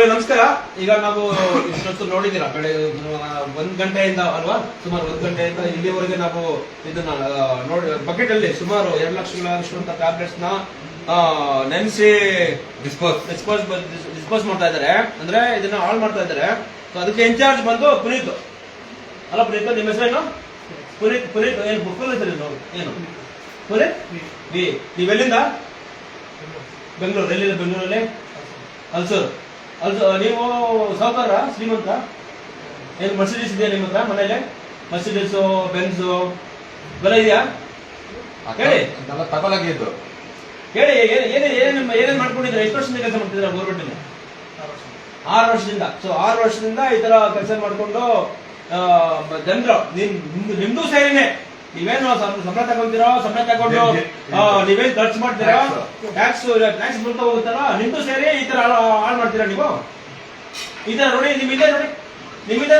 ಬಂಧುಗಳೇ ನಮಸ್ಕಾರ. ಈಗ ನಾವು ಇಷ್ಟೊತ್ತು ನೋಡಿದ್ದೀರಾ ಬೆಳೆ 1 ಗಂಟೆಯಿಂದ ಅಲ್ವಾ, ಸುಮಾರು 1 ಗಂಟೆಯಿಂದ ಇಲ್ಲಿವರೆಗೆ ನಾವು ಇದನ್ನ ನೋಡಿ ಬಕೆಟ್ ಅಲ್ಲಿ ಸುಮಾರು 2 ಲಕ್ಷ ಅಂತ ಟ್ಯಾಬ್ಲೆಟ್ಸ್ ನ ನೆನೆಸಿ ಡಿಸ್ಪೋಸ್ ಮಾಡ್ತಾ ಇದ್ದಾರೆ. ಅಂದ್ರೆ ಇದನ್ನ ಹಾಳು ಮಾಡ್ತಾ ಇದ್ದಾರೆ. ಅದಕ್ಕೆ ಇನ್ಚಾರ್ಜ್ ಬಂದು ಪುನೀತ್ ಅಲ್ಲ. ಪುನೀತ್ ನಿಮ್ಮ ಹೆಸರೇನು? ಪುನೀತ್ ಏನು ಫುಲ್ ಹೆಸರು ಏನು? ಪುನೀತ್ ವಿ. ನೀವೆಲ್ಲಿಂದ? ಬೆಂಗಳೂರು. ಎಲ್ಲಿಂದ? ಬೆಂಗಳೂರಲ್ಲಿ ಅಲ್ಸೂರು. ನೀವು ಸಾವುಕಾರ ಶ್ರೀಮಂತ? ಏನು ಮರ್ಸಿಡೀಸ್ ಇದೆಯಾ ನಿಮ್ಮ ಹತ್ರ ಮನೇಲಿ? ಮರ್ಸಿಡೀಸು ಬೆನ್ಸು ಇವೆಲ್ಲ ಇದೆಯಾ? ಹೇಳಿ ತಗೊಳಗಿದ್ದು ಹೇಳಿ. ಏನೇನ್ ಮಾಡ್ಕೊಂಡಿದ್ರೆ? ಎಷ್ಟು ವರ್ಷದಿಂದ ಕೆಲಸ ಮಾಡ್ತಿದ್ರ ಗೌರ್ಮೆಂಟ್? 6 ವರ್ಷದಿಂದ. ಸೊ 6 ವರ್ಷದಿಂದ ಈ ತರ ಕೆಲಸ ಮಾಡ್ಕೊಂಡು ಜನರು ನಿಮ್ದು ಸೇರಿನೇ ನೀವೇನು ಸಂಬಳ ತಗೊಂತೀರೋ, ಸಂಬಳ ತಗೊಂಡು ನೀವೇನ್ ಖರ್ಚು ಮಾಡ್ತೀರಾ, ಟ್ಯಾಕ್ಸ್ ಬಿಡ್ತಾ ಹೋಗುತ್ತಲ್ಲ, ನಿಮ್ದು ಸೇರಿ ಈ ತರ ಹಾಳು ಮಾಡ್ತೀರಾ ನೀವು. ಈ ತರ ನೋಡಿ, ನಿಮ್ಮಿಂದ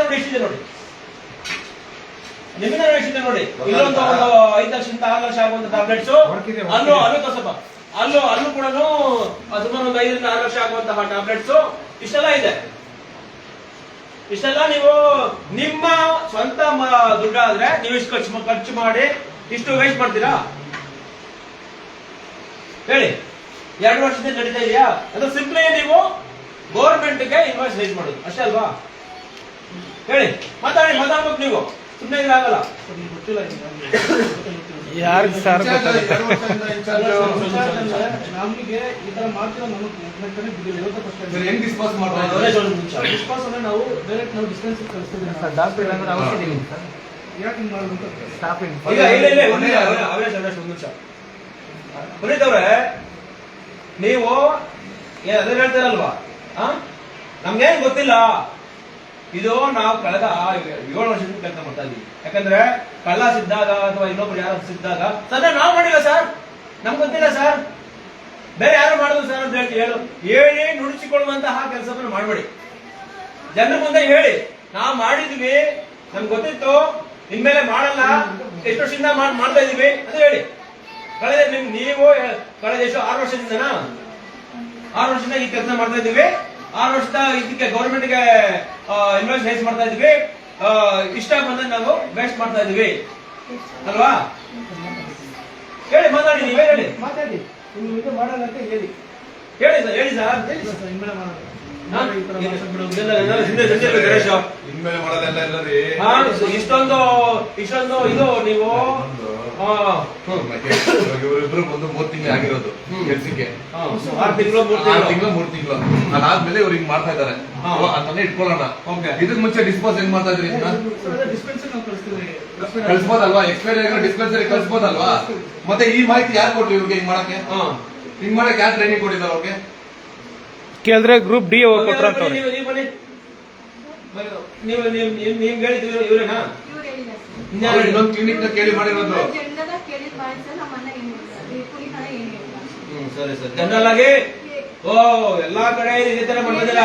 ನೋಡಿ ಎಷ್ಟಿದೆ ನೋಡಿ, ನಿಮ್ಮಿಂದ ನೋಡಿ ಎಷ್ಟಿದೆ ನೋಡಿ. ಇಲ್ಲೊಂದು 5 ಲಕ್ಷದಿಂದ 6 ಲಕ್ಷ ಆಗುವಂತ ಟ್ಯಾಬ್ಲೆಟ್ಸ್ ಅಲ್ಲೂ ತೋರ್ಸಪ್ಪ. ಅಲ್ಲೂ ಕೂಡ ಸುಮಾರು ಒಂದು 5 ರಿಂದ 6 ಲಕ್ಷ ಆಗುವಂತಹ ಟ್ಯಾಬ್ಲೆಟ್ಸ್ ಇಷ್ಟೆಲ್ಲ ಇದೆ. ಇಷ್ಟೆಲ್ಲ ನೀವು ನಿಮ್ಮ ಸ್ವಂತ ದುಡ್ಡಾದ್ರೆ ನೀವು ಇಷ್ಟು ಖರ್ಚು ಮಾಡಿ ಇಷ್ಟು ವೇಸ್ಟ್ ಮಾಡ್ತೀರಾ? ಹೇಳಿ. 2 ವರ್ಷದಿಂದ ನಡೀತಾ ಇದೆಯಾ? ಅದು ಸಿಂಪ್ಲಿ ನೀವು ಗೌರ್ಮೆಂಟ್ಗೆ ಇನ್ವಾಯ್ಸ್ ರೈಸ್ ಮಾಡೋದು ಅಷ್ಟೇ ಅಲ್ವಾ? ಹೇಳಿ. ಮಾತಾಡ್ಬೇಕು ನೀವು, ಸುಮ್ಮನೆ ಇದ್ರೆ ಆಗಲ್ಲ. ಯಾರು ಸರ್ ನಮಗೆ ಈ ತರ ಮಾಡ್ತೀರಾ? ಹೆಂಗ್ ಡಿಸ್ಪೋಸ್ ಮಾಡ್ತಾರೆ? ಡಿಸ್ಪಾಸ್ ಅಂದ್ರೆ ನಾವು ಡೈರೆಕ್ಟ್ ನಾವು ಡಿಸ್ಟೆನ್ಸ್ ಕಳಿಸ್ತಿದ್ದೀವಿ. ಡಾಕ್ಟರ್ ಅಂದ್ರೆ ಔಷಧಿ ಸರ್. ಯಾಕೆ ಹಿಂಗ್ ಮಾಡೋದು ಅಂತ ಸ್ಟಾಫಿಂಗ್ ಪುನೀತ್ ಅವ್ರೆ, ನೀವು ಅದನ್ನ ಹೇಳ್ತೀರಲ್ವಾ, ನಮ್ಗೇನ್ ಗೊತ್ತಿಲ್ಲ. ಇದು ನಾವು ಕಳೆದ 7 ವರ್ಷದಿಂದ ಕೆಲಸ ಮಾಡ್ತಾ ಇದೀವಿ. ಯಾಕಂದ್ರೆ ಕಳ್ಳ ಸಿದ್ದಾಗ ಅಥವಾ ಇನ್ನೊಬ್ರು ಯಾರು ಸಿದ್ದಾಗ ಸರ್ ನಾವು ಮಾಡಿಲ್ಲ ಸರ್, ನಮ್ಗೆ ಗೊತ್ತಿಲ್ಲ ಸರ್, ಬೇರೆ ಯಾರು ಮಾಡಿದ್ರು ಸರ್ ಅಂತ ಹೇಳಿ ನುಡಿಸಿಕೊಳ್ಳುವಂತಹ ಕೆಲಸವನ್ನು ಮಾಡಬೇಡಿ. ಜನರ ಮುಂದೆ ಹೇಳಿ ನಾವು ಮಾಡಿದ್ವಿ, ನಮ್ಗೆ ಗೊತ್ತಿತ್ತು, ಇನ್ಮೇಲೆ ಮಾಡಲ್ಲ, ಎಷ್ಟು ವರ್ಷದಿಂದ ಮಾಡ್ತಾ ಇದೀವಿ ಅಂತ ಹೇಳಿ. ನೀವು ಕಳೆದ ಎಷ್ಟು 6 ವರ್ಷದಿಂದನಾ? 6 ವರ್ಷದಿಂದ ಈ ಕೆಲಸ ಮಾಡ್ತಾ ಇದೀವಿ. 6 ವರ್ಷದ ಇದಕ್ಕೆ ಗೌರ್ಮೆಂಟ್ಗೆ ಇನ್ವೆಸ್ಟ್ ರೈಸ್ ಮಾಡ್ತಾ ಇದೀವಿ. ಇಷ್ಟ ಬಂದ್ರೆ ನಾವು ವೇಸ್ಟ್ ಮಾಡ್ತಾ ಇದೀವಿ ಅಲ್ವಾ? ಹೇಳಿ, ಮಾತಾಡಿ, ನೀವೇ ಹೇಳಿ. ಮಾತಾಡಿ. ನೀವು ಇದು ಮಾಡಲ್ಲ ಅಂತ ಹೇಳಿ ಸರ್. ಹೇಳಿ ಸರ್. ಇನ್ಮೇಲೆ ಮಾಡೋದು ಇನ್ಮೇಲೆ ಮಾಡೋದೆಲ್ಲ ಎಲ್ಲರಿ ಇಷ್ಟೊಂದು ಇದು ನೀವು ಇವರಿಬ್ರು ಒಂದು 3 ತಿಂಗಳು ಆಗಿರೋದು ಕೆಲ್ಸಕ್ಕೆ. 6 ತಿಂಗಳು 3 ತಿಂಗಳು ಅದಾದ್ಮೇಲೆ ಇವ್ರು ಹಿಂಗ್ ಮಾಡ್ತಾ ಇದಾರೆ ಅಂತಾನೆ ಇಟ್ಕೊಳ್ಳೋಣ. ಇದಕ್ ಮುಂಚೆ ಡಿಸ್ಪೋಸ್ ಹೆಂಗ್ ಮಾಡ್ತಾ ಇದ್ರಿ? ಡಿಸ್ಪೆನ್ಸರಿ ನಾವು ಕಳಿಸ್ತೀವಿ. ಕಳ್ಸ್ಬೋದಲ್ವಾ? ಎಕ್ಸ್ಪೈರಿ ಆಗಿರೋ ಡಿಸ್ಪೆನ್ಸರಿ ಕಳ್ಸ್ಬೋದಲ್ವಾ? ಮತ್ತೆ ಈ ಮಾಹಿತಿ ಯಾರು ಕೊಟ್ರು ಇವ್ರಿಗೆ? ಹಿಂಗ್ ಮಾಡಕ್ಕೆ ಯಾರು ಟ್ರೈನಿಂಗ್ ಕೊಟ್ಟಿದ್ದಾರೆ ಅವ್ರಿಗೆ? ಕೇಳಿದ್ರೆ ಗ್ರೂಪ್ ಡಿ ಕೊಟ್ರು ಅಂತ. ನೀವು ಹೇಳಿದ್ವಿ ಇವ್ರೇನಾ? ಇನ್ನೊಂದು ಕ್ಲಿನಿಕ್ ನ ಕೇಳಿ ಮಾಡಿರೋದು. ಸರಿ. ಜನರಲ್ ಆಗಿ ಎಲ್ಲಾ ಕಡೆ ಇದೇ ತರ ಮಾಡೋದಿಲ್ಲ.